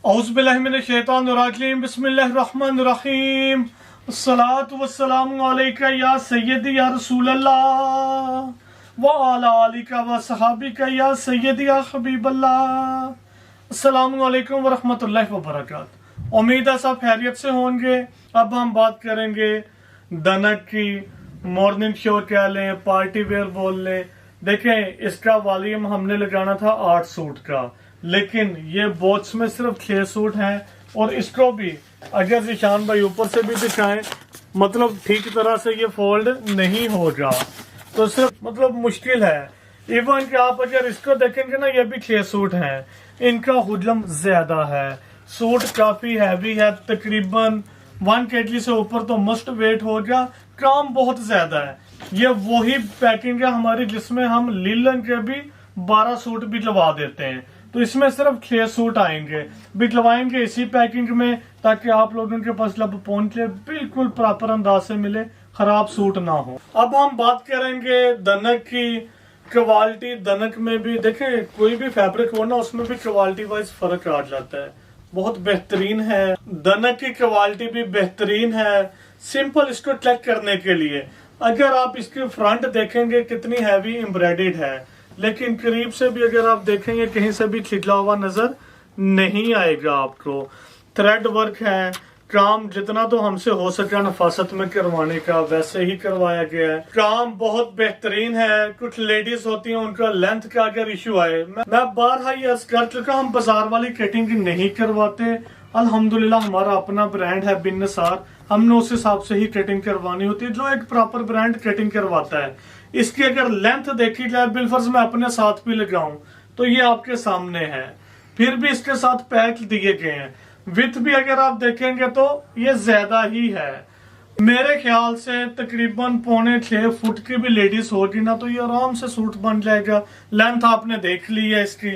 औज़ुबिल्लाहिमिनश्शैतानिर्रजीम बिस्मिल्लाहिर्रहमानिर्रहीम अस्सलातु वस्सलामु अलैका या सय्यदी या रसूलल्लाह व अला आलिका व सहाबिका या सय्यदी या हबीबल्लाह। अस्सलामु अलैकुम व रहमतुल्लाहि व बरकातहू। उम्मीद है सब खैरियत से होंगे। अब हम बात करेंगे दनक की। मॉर्निंग शो कह लें, पार्टी वेयर बोल लें। देखें, इसका वॉल्यूम हमने लगाना था 8 सूट का, लेकिन ये बॉक्स में सिर्फ 6 सूट हैं। और इसको भी अगर जिशान भाई ऊपर से भी दिखाएं, मतलब ठीक तरह से ये फोल्ड नहीं होगा, तो सिर्फ मतलब मुश्किल है। इवन कि आप अगर इसको देखेंगे ना, ये भी 6 सूट हैं। इनका हुजम ज्यादा है, सूट काफी हैवी है, तकरीबन 1 kg से ऊपर तो मस्ट वेट होगा। काम बहुत ज्यादा है। ये वही पैकिंग है हमारी जिसमें हम लीलन के भी 12 सूट भी लगा देते हैं। तो इसमें सिर्फ 6 सूट आएंगे, बिटलवाएंगे इसी पैकिंग में, ताकि आप लोगों के पास जब पहुंचे बिल्कुल प्रॉपर अंदाज से मिले, खराब सूट ना हो। अब हम बात करेंगे दनक की क्वालिटी। दनक में भी देखें, कोई भी फैब्रिक हो ना, उसमें भी क्वालिटी वाइज फर्क आ जाता है। बहुत बेहतरीन है दनक की क्वालिटी, भी बेहतरीन है। सिंपल इसको चेक करने के लिए अगर आप इसके फ्रंट देखेंगे कितनी हैवी एम्ब्रॉयडर्ड है, लेकिन करीब से भी अगर आप देखेंगे कहीं से भी छिला हुआ नजर नहीं आएगा आपको। थ्रेड वर्क है, काम जितना तो हमसे हो सका नफासत में करवाने का वैसे ही करवाया गया है। काम बहुत बेहतरीन है। कुछ लेडीज होती हैं, उनका लेंथ का अगर इशू आए, मैं बारहा ये अर्ज कर चुका, हम बाजार वाली कटिंग नहीं करवाते। अल्हम्दुलिल्लाह हमारा अपना ब्रांड है बिन निसार, हमने उस हिसाब से ही कटिंग करवानी होती है जो एक प्रॉपर ब्रांड कटिंग करवाता है। इसकी अगर लेंथ देखी जाए, बिलफर्ज मैं अपने साथ भी लगाऊं तो ये आपके सामने है, फिर भी इसके साथ पैच दिए गए हैं। विथ भी अगर आप देखेंगे तो ये ज्यादा ही है। मेरे ख्याल से तकरीबन 6.25 फुट की भी लेडीज होगी ना, तो ये आराम से सूट बन जाएगा। लेंथ आपने देख ली है इसकी।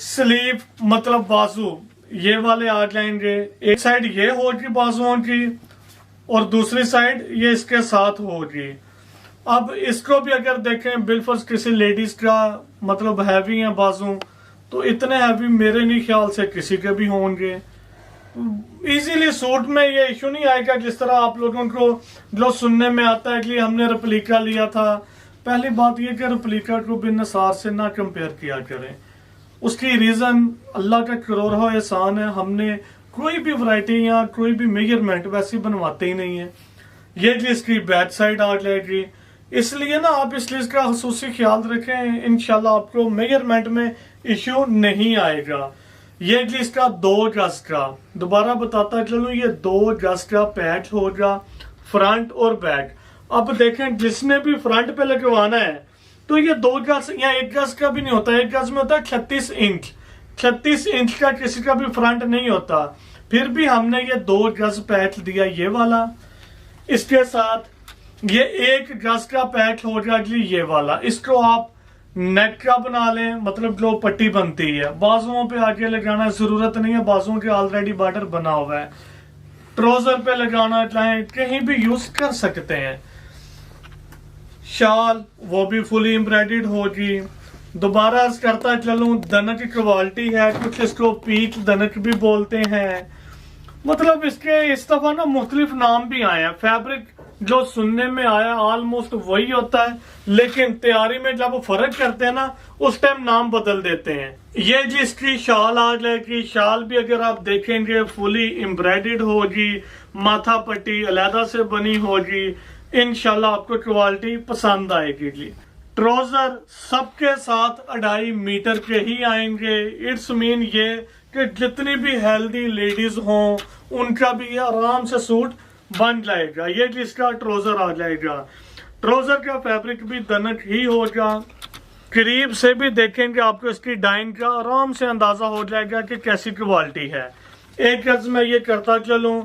स्लीव मतलब बाजू ये वाले आ जाएंगे। एक साइड ये होगी बाजुओं की और दूसरी साइड ये इसके साथ होगी। अब इसको भी अगर देखें, बिलफर्ज किसी लेडीज का मतलब हैवी है बाजू, तो इतने हैवी मेरे नहीं ख्याल से किसी के भी होंगे। इजीली सूट में ये इशू नहीं आएगा जिस तरह आप लोगों को जो सुनने में आता है कि हमने रेप्लिका लिया था। पहली बात ये कि रेप्लिका को बिन निसार से ना कंपेयर किया करें। उसकी रीजन अल्लाह का करोड़ों एहसान है, हमने कोई भी वैरायटी या कोई भी मेजरमेंट वैसी बनवाते ही नहीं है। ये जी इसकी बैक साइड आ जाएगी, इसलिए ना आप इसलिए इसका खसूसी ख्याल रखें। इंशाल्लाह आपको मेजरमेंट में इश्यू नहीं आएगा। ये जी इसका 2 गज का, दोबारा बताता चलूं, ये 2 गज का पैच होगा फ्रंट और बैक। अब देखें, जिसने भी फ्रंट पे लगवाना है तो ये 2 गज या 1 गज का भी नहीं होता। 1 गज में होता है 36 इंच। 36 इंच का किसी का भी फ्रंट नहीं होता। फिर भी हमने ये 2 गज पैच दिया ये वाला। इसके साथ ये 1 गज का पैच हो जाएगी ये वाला। इसको आप नेक का बना लें, मतलब जो पट्टी बनती है, बाजुओं पे आगे लगाना जरूरत नहीं है, बाजुओं के ऑलरेडी बॉर्डर बना हुआ है। ट्राउजर पे लगाना चाहें कहीं भी यूज कर सकते हैं। शाल वो भी फुली एम्ब्रॉयडर्ड होगी। दोबारा करता चलूं, दनक की क्वालिटी है, कुछ इसको पीच दनक भी बोलते हैं। मतलब इसके इस दफा ना मुख्तलिफ नाम भी आए हैं। फैब्रिक जो सुनने में आया ऑलमोस्ट वही होता है, लेकिन तैयारी में जब फर्क करते हैं ना, उस टाइम नाम बदल देते हैं। ये जिसकी शाल आ जाएगी, शाल भी अगर आप देखेंगे फुली एम्ब्रॉयडर्ड होगी, माथा पट्टी अलहदा से बनी होगी। इंशाल्लाह आपको क्वालिटी पसंद आएगी जी। ट्राउजर सबके साथ 2.5 मीटर के ही आएंगे। इट्स मीन ये कि जितनी भी हेल्दी लेडीज हों उनका भी ये आराम से सूट बन जाएगा। ये जिसका ट्राउजर आ जाएगा। ट्राउजर का फैब्रिक भी दनक ही होगा। करीब से भी देखेंगे आपको इसकी डाइन का आराम से अंदाजा हो जाएगा कि कैसी क्वालिटी है। एक गज में ये करता चलूं,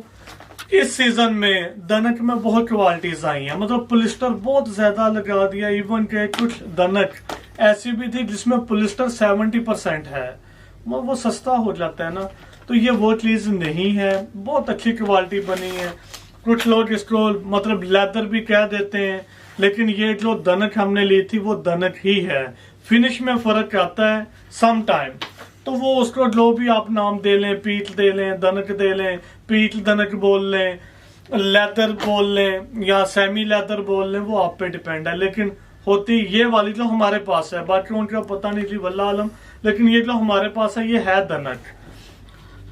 इस सीजन में दनक में बहुत क्वालिटीज आई हैं। मतलब पोलिस्टर बहुत ज्यादा लगा दिया। इवन के कुछ दनक ऐसी भी थी जिसमें पोलिस्टर 70% है, वो सस्ता हो जाता है ना, तो ये वो चीज नहीं है। बहुत अच्छी क्वालिटी बनी है। कुछ लोग इसको मतलब लेदर भी कह देते हैं, लेकिन ये जो दनक हमने ली थी वो दनक ही है। फिनिश में फर्क आता है सम टाइम। तो वो उसको जो भी आप नाम दे लें, पीठ दे लें, दनक दे लें, पीठ दनक बोल लें, लेदर बोल लें या सेमी लेदर बोल लें, वो आप पे डिपेंड है। लेकिन होती ये वाली जो हमारे पास है, बाकी उनका पता नहीं जी वल्लाह आलम, लेकिन ये जो हमारे पास है ये है दनक।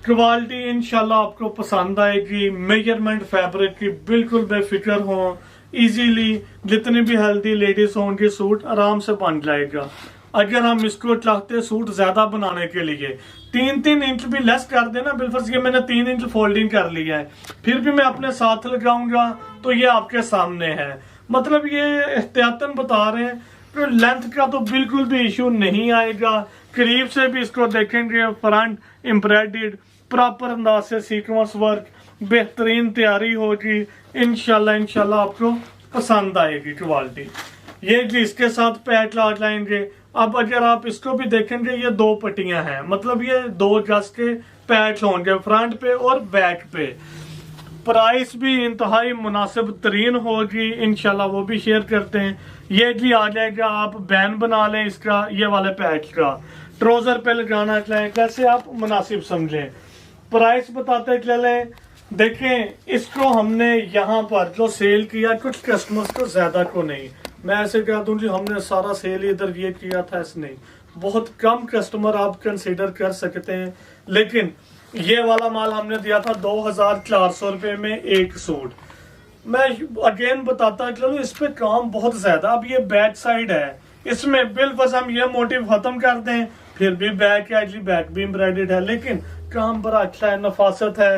क्वालिटी इंशाल्लाह आपको पसंद आएगी। मेजरमेंट फैब्रिक की बिल्कुल बेफिक्र हो, इजीली जितने भी हेल्दी लेडीज होंगे सूट आराम से बन जाएगा। अगर हम इसको चाहते सूट ज्यादा बनाने के लिए 3-3 इंच भी लेस कर देना, बिलफर्ज ये मैंने 3 इंच फोल्डिंग कर लिया है, फिर भी मैं अपने साथ लगाऊंगा तो ये आपके सामने है। मतलब ये एहतियातन बता रहे हैं कि लेंथ का तो बिल्कुल भी इश्यू नहीं आएगा। करीब से भी इसको देखेंगे, फ्रंट एम्ब्रॉयडर्ड प्रॉपर अंदाज से सीक्वेंस वर्क, बेहतरीन तैयारी होगी। इंशाल्लाह आपको पसंद आएगी क्वालिटी। ये इसके साथ पैच लगा लाएंगे। अब अगर आप इसको भी देखेंगे, ये 2 पट्टियां हैं, मतलब ये 2 गज के पैच होंगे फ्रंट पे और बैक पे। प्राइस भी इंतहाई मुनासिब तरीन होगी, इंशाल्लाह वो भी शेयर करते हैं। ये जी आ जाएगा, आप बैन बना लें इसका, ये वाले पैच का ट्राउजर पे लगाना चाहें, कैसे आप मुनासिब समझें। प्राइस बताते चले, देखें इसको हमने यहाँ पर जो सेल किया, कुछ कस्टमर्स को ज्यादा को नहीं, मैं ऐसे कह दूं जी हमने सारा सेल इधर ये किया था, ऐसे नहीं, बहुत कम कस्टमर आप कंसीडर कर सकते हैं। लेकिन ये वाला माल हमने दिया था 2400 रुपए में एक सूट। मैं अगेन बताता चलो, इस पे काम बहुत ज्यादा। अब ये बैक साइड है, इसमें बिल्कुल हम ये मोटिव खत्म कर दें, फिर भी बैक है जी, बैक भी एम्ब्रॉयडर्ड है, लेकिन काम बड़ा अच्छा है, नफासत है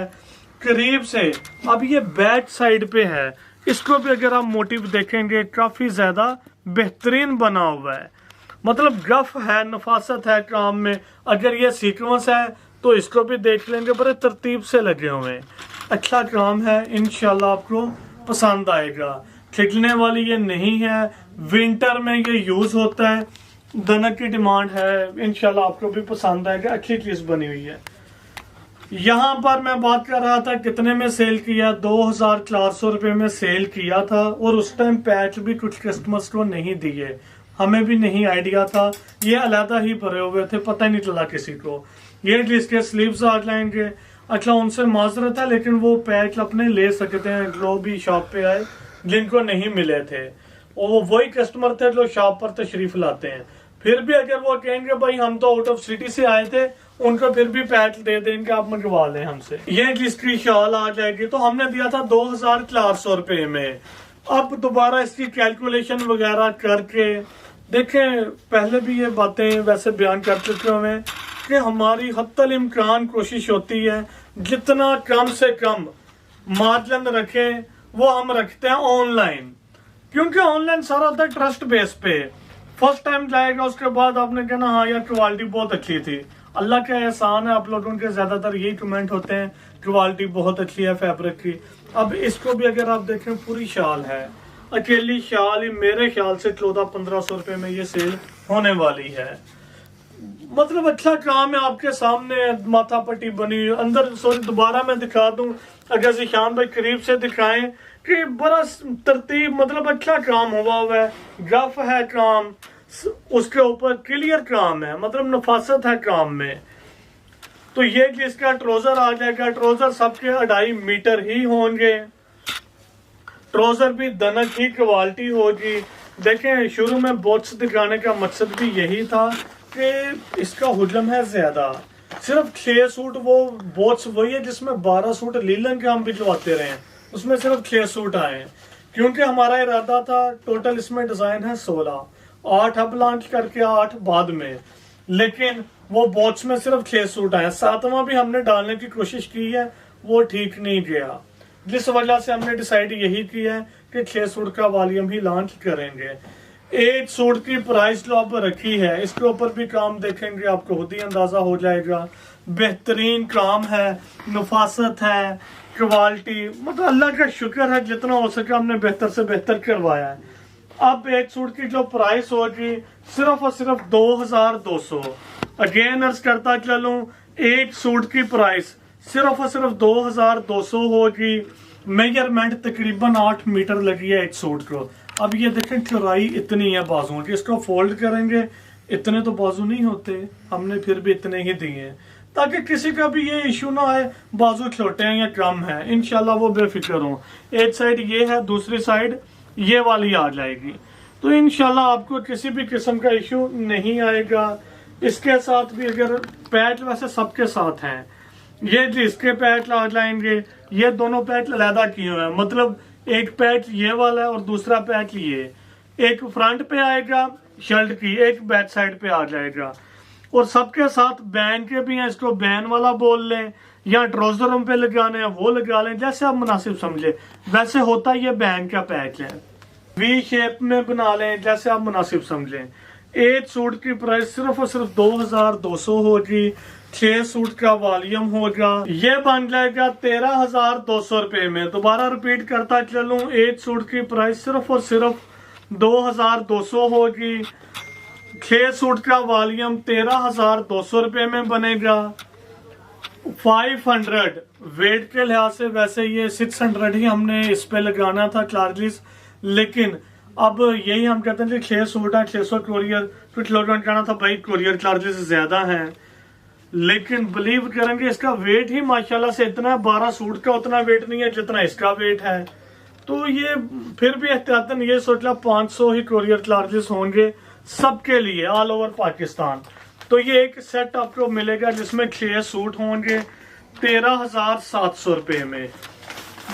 करीब से। अब ये बैक साइड पे है, इसको भी अगर आप मोटिव देखेंगे काफी ज्यादा बेहतरीन बना हुआ है, मतलब गफ है, नफासत है काम में। अगर ये सीक्वेंस है तो इसको भी देख लेंगे, बड़े तरतीब से लगे हुए हैं, अच्छा काम है, इंशाल्लाह आपको पसंद आएगा। खिंचने वाली ये नहीं है, विंटर में ये यूज होता है, दनक की डिमांड है, इंशाल्लाह आपको भी पसंद आएगा, अच्छी चीज बनी हुई है। यहाँ पर मैं बात कर रहा था कितने में सेल किया, 2400 रुपए में सेल किया था, और उस टाइम पैच भी कुछ कस्टमर्स को नहीं दिए, हमें भी नहीं आइडिया था, ये अलहदा ही भरे हुए थे, पता ही नहीं चला किसी को। ये जिसके स्लीव्स आ जाएंगे, अच्छा उनसे माजरत है, लेकिन वो पैच अपने ले सकते हैं जो भी शॉप पे आए जिनको नहीं मिले थे, और वो वही कस्टमर थे जो शॉप पर तशरीफ लाते हैं। फिर भी अगर वो कहेंगे भाई हम तो आउट ऑफ सिटी से आए थे, उनको फिर भी पैच दे देंगे, आप मंगवा लें हमसे। ये जिसकी शाल आ जाएगी, तो हमने दिया था 2400 रुपए में। अब दोबारा इसकी कैलकुलेशन वगैरह करके देखें, पहले भी ये बातें वैसे बयान कर चुके हुए कि हमारी हत्तल इम्कान कोशिश होती है जितना कम से कम मार्जिन रखें, वो हम रखते हैं ऑनलाइन, क्योंकि ऑनलाइन सारा होता है ट्रस्ट बेस पे। फर्स्ट टाइम जाएगा, उसके बाद आपने कहना हाँ यार क्वालिटी बहुत अच्छी थी। अल्लाह का एहसान है, आप लोगों के ज्यादातर यही कमेंट होते हैं क्वालिटी बहुत अच्छी है फैब्रिक की। अब इसको भी अगर आप देखें, पूरी शाल है, अकेली शाल ही मेरे ख्याल से 1400-1500 रुपए में ये सेल होने वाली है। मतलब अच्छा काम है, आपके सामने माथा पट्टी बनी हुई अंदर। सॉरी दोबारा मैं दिखा दूं, अगर जिशान भाई करीब से दिखाएं कि बड़ा तरतीब, मतलब अच्छा काम हुआ है, गफ है काम, उसके ऊपर क्लियर काम है, मतलब नफासत है काम में। तो ये इसका ट्राउजर आ जाएगा, ट्राउजर सबके 2.5 मीटर ही होंगे, ट्राउजर भी दनक की क्वालिटी होगी। देखें शुरू में बोट्स दिखाने का मकसद भी यही था कि इसका हुजम है ज्यादा, सिर्फ 6 सूट, वो बोट्स वही है जिसमें 12 सूट लीलन के हम भिजवाते रहे, उसमें सिर्फ 6 सूट आए, क्योंकि हमारा इरादा था टोटल इसमें डिजाइन है 16, 8 अब लॉन्च करके 8 बाद में, लेकिन वो बॉक्स में सिर्फ 6 सूट आए। 7वां भी हमने डालने की कोशिश की है, वो ठीक नहीं गया, जिस वजह से हमने डिसाइड यही किया है कि 6 सूट का वॉल्यूम ही लॉन्च करेंगे। 8 सूट की प्राइस जो आप रखी है, इसके ऊपर भी काम देखेंगे आपको खुद ही अंदाजा हो जाएगा। बेहतरीन काम है, नफासत है, क्वालिटी, मतलब अल्लाह का शुक्र है जितना हो सके हमने बेहतर से बेहतर करवाया है। अब 1 सूट की जो प्राइस होगी सिर्फ और सिर्फ 2200। अगेन अर्ज करता चलूं, 1 सूट की प्राइस सिर्फ और सिर्फ 2200 होगी। मेजरमेंट तकरीबन 8 मीटर लगी है 1 सूट को। अब ये देखें चौड़ाई इतनी है बाजुओं की, इसको फोल्ड करेंगे इतने तो बाजू नहीं होते, हमने फिर भी इतने ही दिए हैं ताकि किसी का भी ये इशू ना आए बाजू छोटे हैं या कम है। इंशाल्लाह वो बेफिक्र हो। एक साइड ये है, दूसरी साइड ये वाली आ जाएगी, तो इंशाल्लाह आपको किसी भी किस्म का इशू नहीं आएगा। इसके साथ भी अगर पैच वैसे सबके साथ हैं, ये जिसके पैच आ जाएंगे, ये दोनों पैच अलहदा किए हुए हैं, मतलब एक पैच ये वाला है और दूसरा पैच ये, एक फ्रंट पे आएगा शर्ट की, एक बैक साइड पे आ जाएगा। और सबके साथ बैन के भी हैं, इसको बैन वाला बोल लें या ट्राउजरों पे लगाने हैं वो लगा लें, जैसे आप मुनासिब समझे। वैसे होता ये बैन का पैच है, वी शेप में बना लें जैसे आप मुनासिब समझें। एक सूट की प्राइस सिर्फ और सिर्फ 2200 होगी। 6 सूट का वॉल्यूम होगा, ये बन जाएगा 13,200 रुपए में। दोबारा रिपीट करता चलूं, एक सूट की प्राइस सिर्फ और सिर्फ 2200 होगी। 6 सूट का वॉल्यूम 13,200 रुपए में बनेगा। 500 वेट के लिहाज से वैसे ये 600 ही हमने इस पे लगाना था चार्जेस, लेकिन अब यही हम कहते हैं कि 6 सूट है 600 कोरियर, कुछ लोगों ने कहना था भाई कोरियर चार्जेस ज्यादा हैं, लेकिन बिलीव करेंगे इसका वेट ही माशाल्लाह से इतना है, 12 सूट का उतना वेट नहीं है जितना इसका वेट है। तो ये फिर भी एहतियातन ये सोच ला 500 ही कोरियर चार्जेस होंगे सबके लिए ऑल ओवर पाकिस्तान। तो ये एक सेट आपको मिलेगा जिसमें 6 सूट होंगे 13,700 रुपए में।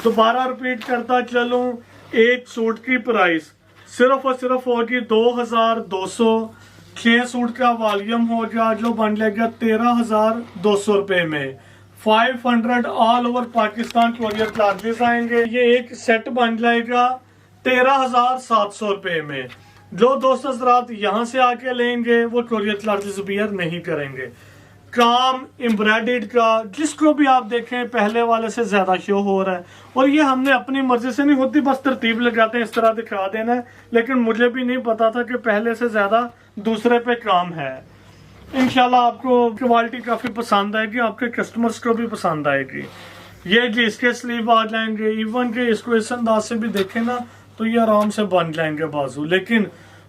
दोबारा रिपीट करता चलूं, एक सूट की प्राइस सिर्फ और सिर्फ होगी 2200। 6 सूट का वॉल्यूम होगा जो बन जाएगा 13,200 रुपए में। 500 all over Pakistan courier charges आएंगे। ये एक सेट बन जाएगा 13,700 रुपए में। जो दोस्त हजरात यहाँ से आके लेंगे वो कोरियर चार्जेस बियर नहीं करेंगे। काम एम्ब्रॉयडर्ड का जिसको भी आप देखें पहले वाले से ज्यादा शो हो रहा है, और ये हमने अपनी मर्जी से नहीं होती, बस तरतीब लगाते हैं इस तरह दिखा देना है, लेकिन मुझे भी नहीं पता था कि पहले से ज्यादा दूसरे पे काम है। इंशाल्लाह आपको क्वालिटी काफी पसंद आएगी, आपके कस्टमर्स को भी पसंद आएगी। ये जी इसके स्लीव आ जाएंगे, इवन के इसको इस अंदाज से भी देखें ना तो ये आराम से बन जाएंगे बाजू, लेकिन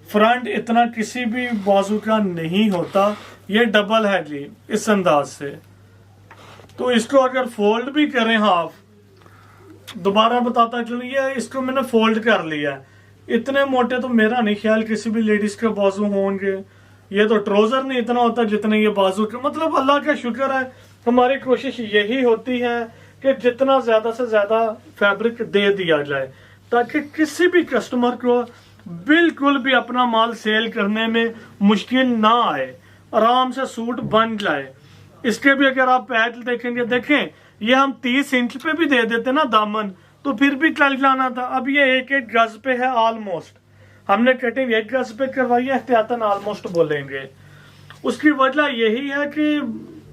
फ्रंट इतना किसी भी बाजू का नहीं होता, ये डबल है जी इस अंदाज से। तो इसको अगर फोल्ड भी करें हाफ, दोबारा बताता चलिए, इसको मैंने फोल्ड कर लिया, इतने मोटे तो मेरा नहीं ख्याल किसी भी लेडीज के बाजू होंगे। ये तो ट्राउजर नहीं इतना होता जितने ये बाजू के, मतलब अल्लाह का शुक्र है, हमारी कोशिश यही होती है कि जितना ज्यादा से ज्यादा फैब्रिक दे दिया जाए ताकि किसी भी कस्टमर को बिल्कुल भी अपना माल सेल करने में मुश्किल ना आए, आराम से सूट बन जाए। इसके भी अगर आप पैच देखेंगे, देखें ये हम 30 इंच पे भी दे देते ना दामन तो फिर भी चल जाना था। अब ये 1-1 गज पे है ऑलमोस्ट, हमने कटिंग 1 गज पे करवाई है, एहतियातन ऑलमोस्ट बोलेंगे। उसकी वजह यही है कि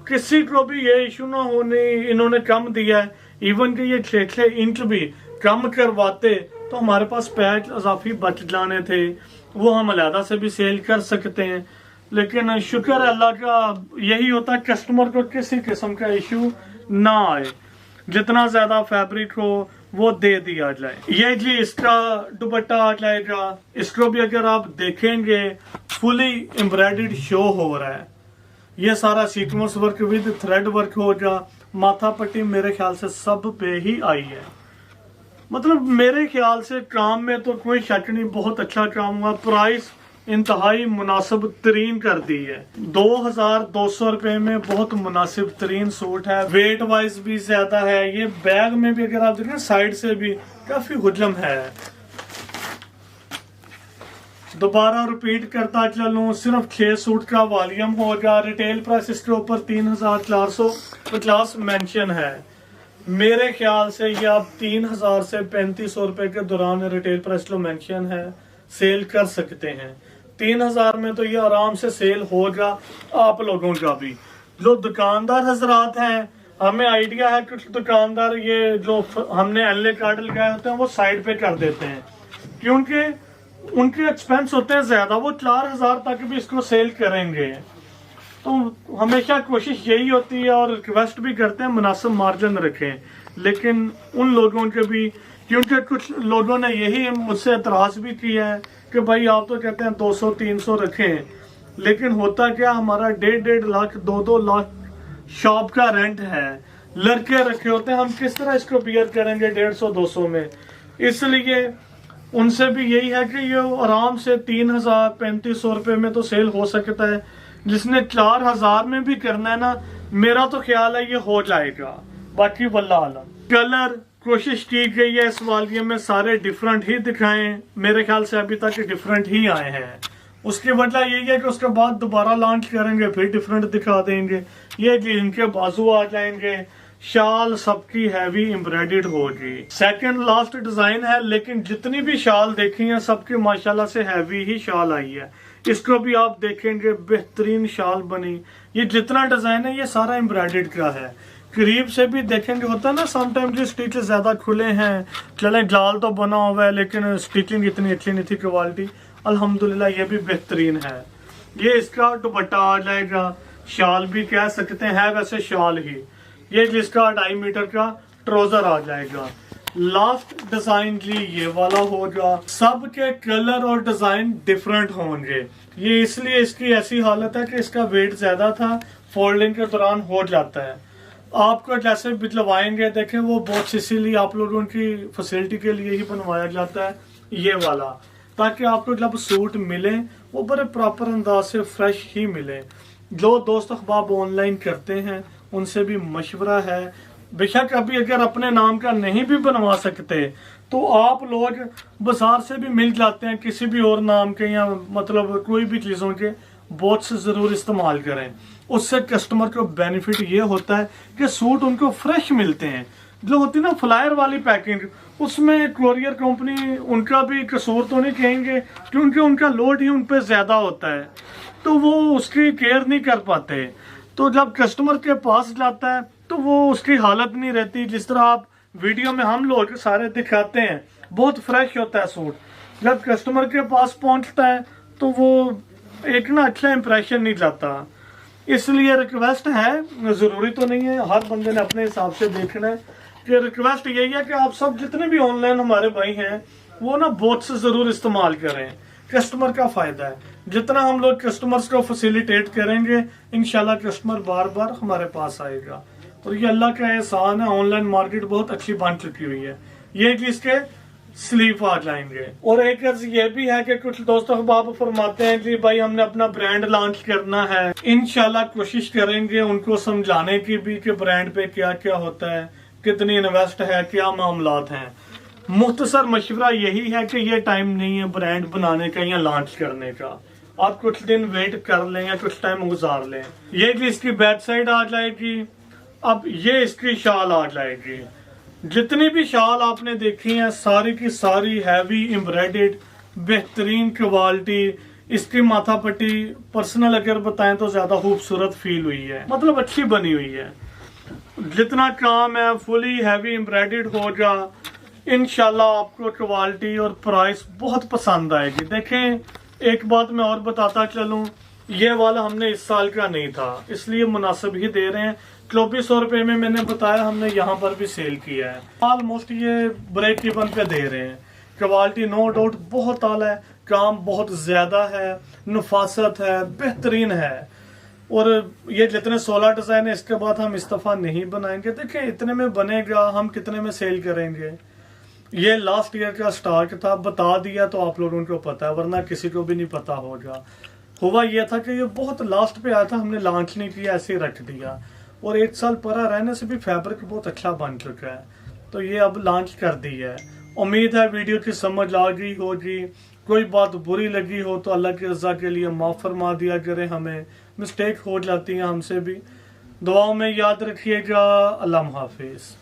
किसी को भी ये इशू ना होने, इन्होंने कम दिया है, इवन कि ये 6 इंच भी कम करवाते तो हमारे पास पैच अजाफी बच जाने थे, वो हम अलहदा से भी सेल कर सकते हैं। लेकिन शुक्र अल्लाह का यही होता है कस्टमर को किसी किस्म का इशू ना आए, जितना ज्यादा फैब्रिक हो वो दे दिया जाए। ये जी इसका दुपट्टा आ जाएगा, इसको भी अगर आप देखेंगे फुली एम्ब्रॉयडर्ड शो हो रहा है, ये सारा sequence work with thread work होगा। माथा पट्टी मेरे ख्याल से सब पे ही आई है, मतलब मेरे ख्याल से काम में तो कोई शक नहीं, बहुत अच्छा काम हुआ। प्राइस इंतहाई मुनासिब तरीन कर दी है, 2200 रुपए में बहुत मुनासिब तरीन सूट है। वेट वाइज भी ज्यादा है, ये बैग में भी अगर आप देखें साइड से भी काफी हुजम है। दोबारा रिपीट करता चलूं, सिर्फ 6 सूट का वॉल्यूम होगा। रिटेल प्राइस इसके ऊपर 3,450 मेंशन है। मेरे ख्याल से ये आप 3,000 से 3,500 रुपए के दौरान रिटेल प्राइस जो मेंशन है सेल कर सकते हैं। 3,000 में तो ये आराम से सेल होगा आप लोगों का भी। जो दुकानदार हजरात हैं, हमें आइडिया है कुछ दुकानदार ये जो हमने एलए कार्ड लगाए होते हैं वो साइड पे कर देते हैं, क्योंकि उनके एक्सपेंस होते हैं ज्यादा, वो 4,000 तक भी इसको सेल करेंगे। तो हमेशा कोशिश यही होती है और रिक्वेस्ट भी करते हैं मुनासिब मार्जिन रखें, लेकिन उन लोगों के भी, क्योंकि कुछ लोगों ने यही मुझसे एतराज भी किया है कि भाई आप तो कहते हैं 200-300 रखें, लेकिन होता क्या, हमारा 1.5 लाख 2 लाख शॉप का रेंट है, लड़के रखे होते हैं, हम किस तरह इसको बियर करेंगे 150-200 में। इसलिए उनसे भी यही है कि ये आराम से 3,000-3,500 रुपये में तो सेल हो सकता है। जिसने 4,000 में भी करना है ना, मेरा तो ख्याल है ये हो जाएगा, बाकी वल्लाह आलम। कलर कोशिश की गई है इस वालियम में सारे डिफरेंट ही दिखाएं, मेरे ख्याल से अभी तक डिफरेंट ही आए हैं। उसकी वजह यही है कि उसके बाद दोबारा लॉन्च करेंगे फिर डिफरेंट दिखा देंगे। ये कि इनके बाजू आ जाएंगे, शाल सबकी हैवी एम्ब्रॉयडर्ड होगी। सेकंड लास्ट डिजाइन है, लेकिन जितनी भी शाल देखी है सबकी माशाल्लाह से हैवी ही शाल आई है। इसको भी आप देखेंगे बेहतरीन शाल बनी। ये जितना डिजाइन है ये सारा एम्ब्रॉयडर्ड का है। करीब से भी देखेंगे, होता है ना समटाइम जो स्टिच ज्यादा खुले हैं, चले जाल तो बना हुआ है लेकिन स्टिचिंग इतनी अच्छी नहीं थी, क्वालिटी अल्हम्दुलिल्लाह ये भी बेहतरीन है। ये इसका दुपट्टा आ जाएगा, शाल भी कह सकते हैं वैसे शाल ही। ये जिसका 2.5 मीटर का ट्राउजर आ जाएगा। लास्ट डिजाइन जी ये वाला होगा। सबके कलर और डिजाइन डिफरेंट होंगे। ये इसलिए इसकी ऐसी हालत है कि इसका वेट ज्यादा था, फोल्डिंग के दौरान हो जाता है। आपको जैसे बितलवाएंगे देखें, वो बहुत इसीलिए आप लोगों की फैसिलिटी के लिए ही बनवाया जाता है ये वाला, ताकि आपको जब सूट मिले वो बड़े प्रॉपर अंदाज से फ्रेश ही मिले। जो दोस्त अहबाब ऑनलाइन करते हैं उनसे भी मशवरा है, बेशक अभी अगर अपने नाम का नहीं भी बनवा सकते तो आप लोग बाजार से भी मिल जाते हैं किसी भी और नाम के, या मतलब कोई भी चीजों के बोट्स जरूर इस्तेमाल करें। उससे कस्टमर को बेनिफिट ये होता है कि सूट उनको फ्रेश मिलते हैं। जो होती है ना फ्लायर वाली पैकिंग, उसमें कुरियर कंपनी उनका भी कसूर तो नहीं कहेंगे, क्योंकि उनका लोड ही उन पर ज्यादा होता है, तो वो उसकी केयर नहीं कर पाते। तो जब कस्टमर के पास जाता है तो वो उसकी हालत नहीं रहती। जिस तरह आप वीडियो में हम लोग सारे दिखाते हैं, बहुत फ्रेश होता है सूट, जब कस्टमर के पास पहुंचता है तो वो एक ना अच्छा इंप्रेशन नहीं जाता। इसलिए रिक्वेस्ट है, जरूरी तो नहीं है, हर बंदे ने अपने हिसाब से देखना है, कि रिक्वेस्ट यही है कि आप सब जितने भी ऑनलाइन हमारे भाई हैं वो ना बोट से जरूर इस्तेमाल करें, कस्टमर का फायदा है। जितना हम लोग कस्टमर्स को फैसिलिटेट करेंगे इंशाल्लाह कस्टमर बार बार हमारे पास आएगा। और ये अल्लाह का एहसान है, ऑनलाइन मार्केट बहुत अच्छी बन चुकी हुई है। ये कि इसके स्लीव आ जाएंगे। और एक ये भी है कि कुछ दोस्त अहबाब फरमाते हैं कि भाई हमने अपना ब्रांड लॉन्च करना है, इंशाल्लाह कोशिश करेंगे उनको समझाने की भी कि ब्रांड पे क्या क्या होता है, कितनी इन्वेस्ट है, क्या मामलात हैं। मुख्तसर मशवरा यही है कि ये टाइम नहीं है ब्रांड बनाने का या लॉन्च करने का। आप कुछ दिन वेट कर लें या कुछ टाइम गुजार लें। ये कि इसकी बैक साइड आ जाएगी। अब ये इसकी शाल आ जाएगी। जितनी भी शाल आपने देखी है सारी की सारी हैवी एम्ब्रॉयडर्ड, बेहतरीन क्वालिटी। इसकी माथा पट्टी पर्सनल अगर बताएं तो ज्यादा खूबसूरत फील हुई है, मतलब अच्छी बनी हुई है। जितना काम है फुली हैवी एम्ब्रॉयडर्ड होगा। इंशाल्लाह आपको क्वालिटी और प्राइस बहुत पसंद आएगी। देखें, एक बात मैं और बताता चलूं, ये वाला हमने इस साल का नहीं था, इसलिए मुनासिब ही दे रहे हैं। 2400 रुपए में मैंने बताया, हमने यहाँ पर भी सेल किया है। ऑलमोस्ट ये ब्रेक इवन पे दे रहे हैं। क्वालिटी नो डाउट बहुत आला है, काम बहुत ज्यादा है, नफासत है, बेहतरीन है। और ये जितने 16 डिजाइन है इसके बाद हम इस्तीफा नहीं बनाएंगे। देखिए इतने में बनेगा, हम कितने में सेल करेंगे। ये लास्ट ईयर का स्टॉक था, बता दिया तो आप लोगों को पता है, वरना किसी को भी नहीं पता होगा। हुआ ये था कि ये बहुत लास्ट पे आया था, हमने लॉन्च नहीं किया, ऐसे ही रख दिया। और 1 साल परा रहने से भी फैब्रिक बहुत अच्छा बन चुका है, तो ये अब लॉन्च कर दी है। उम्मीद है वीडियो की समझ आ गई होगी। कोई बात बुरी लगी हो तो अल्लाह की रजा के लिए माफ फरमा दिया करें, हमें मिस्टेक हो जाती है हमसे भी। दुआओं में याद रखिएगा। अल्लाह हाफिज।